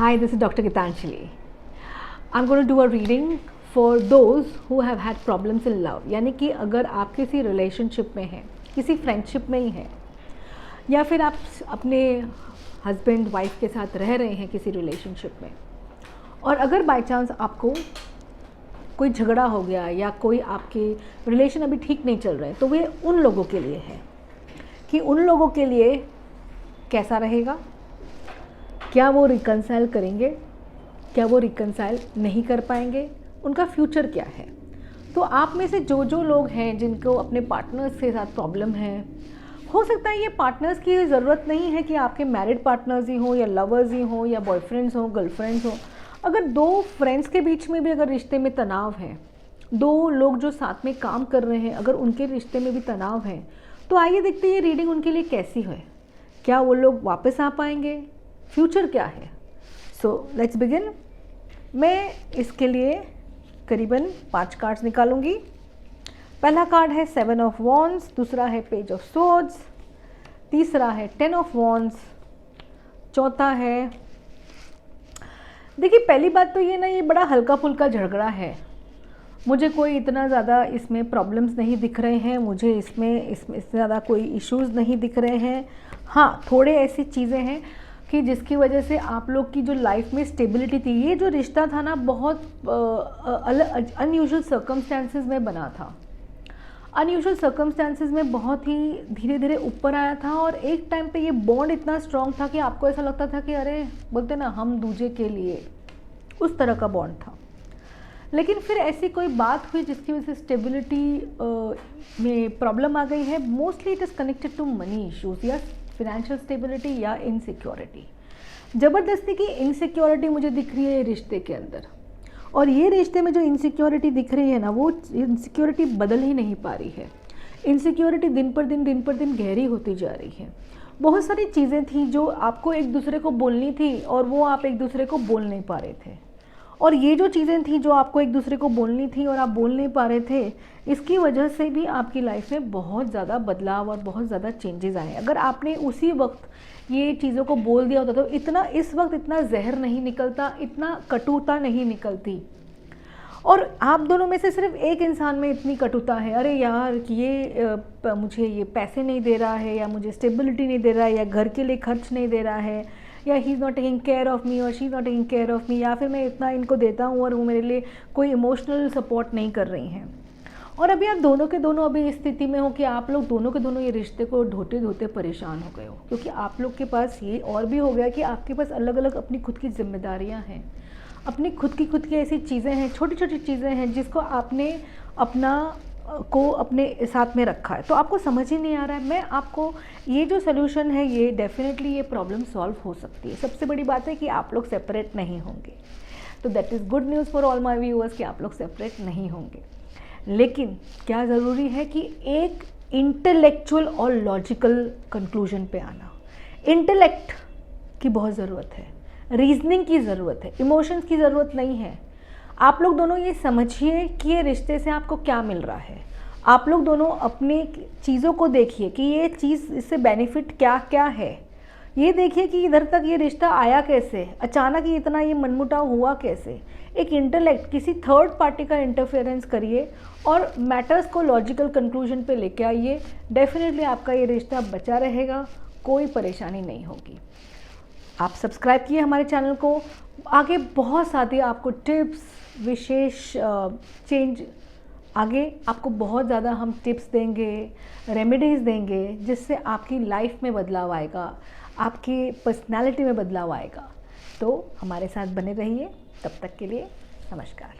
Hi, this is Dr. Gitanjali. I'm going to do a reading for those who have had problems in love. यानी कि अगर आप किसी relationship में हैं, किसी फ्रेंडशिप में ही हैं, या फिर आप अपने हस्बैंड वाइफ के साथ रह रहे हैं किसी रिलेशनशिप में, और अगर बाय चांस आपको कोई झगड़ा हो गया या कोई आपके रिलेशन अभी ठीक नहीं चल रहे, तो वे उन लोगों के लिए है कि उन लोगों के लिए कैसा रहेगा, क्या वो रिकंसाइल करेंगे, क्या वो रिकंसाइल नहीं कर पाएंगे, उनका फ्यूचर क्या है। तो आप में से जो जो लोग हैं जिनको अपने पार्टनर्स के साथ प्रॉब्लम है, हो सकता है ये पार्टनर्स की ज़रूरत नहीं है कि आपके मैरिड पार्टनर्स ही हों या लवर्स ही हों या बॉयफ्रेंड्स हों, गर्लफ्रेंड्स हों। अगर दो फ्रेंड्स के बीच में भी अगर रिश्ते में तनाव है, दो लोग जो साथ में काम कर रहे हैं अगर उनके रिश्ते में भी तनाव है, तो आइए देखते हैं ये रीडिंग उनके लिए कैसी है, क्या वो लोग वापस आ पाएंगे, फ्यूचर क्या है। So let's begin. मैं इसके लिए करीबन 5 कार्ड्स निकालूंगी। पहला कार्ड है 7 ऑफ वॉन्ड्स, दूसरा है पेज ऑफ सोर्ड्स, तीसरा है 10 ऑफ वॉन्ड्स, चौथा है, देखिए पहली बात तो ये ना, ये बड़ा हल्का फुल्का झगड़ा है। मुझे कोई इतना ज़्यादा इसमें प्रॉब्लम्स नहीं दिख रहे हैं, मुझे इसमें ज़्यादा कोई इश्यूज़ नहीं दिख रहे हैं। हाँ, थोड़े ऐसी चीज़ें हैं कि जिसकी वजह से आप लोग की जो लाइफ में स्टेबिलिटी थी, ये जो रिश्ता था ना बहुत अनयूजुअल सर्कमस्टेंसेस में बना था, अनयूजुअल सर्कमस्टेंसेस में बहुत ही धीरे धीरे ऊपर आया था, और एक टाइम पे ये बॉन्ड इतना स्ट्रॉन्ग था कि आपको ऐसा लगता था कि अरे बोलते ना हम दूजे के लिए, उस तरह का बॉन्ड था। लेकिन फिर ऐसी कोई बात हुई जिसकी वजह से स्टेबिलिटी में प्रॉब्लम आ गई है। Mostly it is connected to money issues या फिनेंशियल स्टेबिलिटी या इनसिक्योरिटी। ज़बरदस्ती की इनसिक्योरिटी मुझे दिख रही है रिश्ते के अंदर, और ये रिश्ते में जो इनसिक्योरिटी दिख रही है ना, वो इनसिक्योरिटी बदल ही नहीं पा रही है। इनसिक्योरिटी दिन पर दिन गहरी होती जा रही है। बहुत सारी चीज़ें थी जो आपको एक दूसरे को बोलनी थी और वो आप एक दूसरे को बोल नहीं पा रहे थे, और ये जो चीज़ें थी जो आपको एक दूसरे को बोलनी थी और आप बोल नहीं पा रहे थे, इसकी वजह से भी आपकी लाइफ में बहुत ज़्यादा बदलाव और बहुत ज़्यादा चेंजेस आए। अगर आपने उसी वक्त ये चीज़ों को बोल दिया होता तो इतना इस वक्त इतना जहर नहीं निकलता, इतना कटुता नहीं निकलती। और आप दोनों में से सिर्फ एक इंसान में इतनी कटुता है, अरे यार ये मुझे ये पैसे नहीं दे रहा है, या मुझे स्टेबिलिटी नहीं दे रहा है, या घर के लिए खर्च नहीं दे रहा है, या he is not taking care of me और she is not taking care of me, या फिर मैं इतना इनको देता हूँ और वो मेरे लिए कोई इमोशनल सपोर्ट नहीं कर रही हैं। और अभी आप दोनों के दोनों अभी इस स्थिति में हो कि आप लोग दोनों के दोनों ये रिश्ते को ढोते ढोते परेशान हो गए हो, क्योंकि आप लोग के पास ये और भी हो गया कि आपके पास अलग अलग अपनी खुद की जिम्मेदारियाँ हैं, अपनी खुद की ऐसी चीज़ें हैं, छोटी छोटी चीज़ें हैं जिसको आपने अपने साथ में रखा है, तो आपको समझ ही नहीं आ रहा है। मैं आपको ये जो सोल्यूशन है, ये डेफिनेटली ये प्रॉब्लम सॉल्व हो सकती है। सबसे बड़ी बात है कि आप लोग सेपरेट नहीं होंगे, तो that is good news for all my viewers कि आप लोग सेपरेट नहीं होंगे। लेकिन क्या ज़रूरी है कि एक इंटेलेक्चुअल और लॉजिकल कंक्लूजन पे आना। इंटेलेक्ट की बहुत ज़रूरत है, रीजनिंग की ज़रूरत है, इमोशंस की ज़रूरत नहीं है। आप लोग दोनों ये समझिए कि ये रिश्ते से आपको क्या मिल रहा है। आप लोग दोनों अपनी चीज़ों को देखिए कि ये चीज़, इससे बेनिफिट क्या क्या है। ये देखिए कि इधर तक ये रिश्ता आया कैसे, अचानक ही इतना ये मनमुटाव हुआ कैसे। एक इंटेलेक्ट, किसी थर्ड पार्टी का इंटरफेरेंस करिए और मैटर्स को लॉजिकल कंक्लूजन पे लेके आइए। डेफिनेटली आपका ये रिश्ता बचा रहेगा, कोई परेशानी नहीं होगी। आप सब्सक्राइब किए हमारे चैनल को, आगे बहुत सारी आपको टिप्स, विशेष चेंज, आगे आपको बहुत ज़्यादा हम टिप्स देंगे, रेमेडीज़ देंगे, जिससे आपकी लाइफ में बदलाव आएगा, आपकी पर्सनालिटी में बदलाव आएगा। तो हमारे साथ बने रहिए। तब तक के लिए नमस्कार।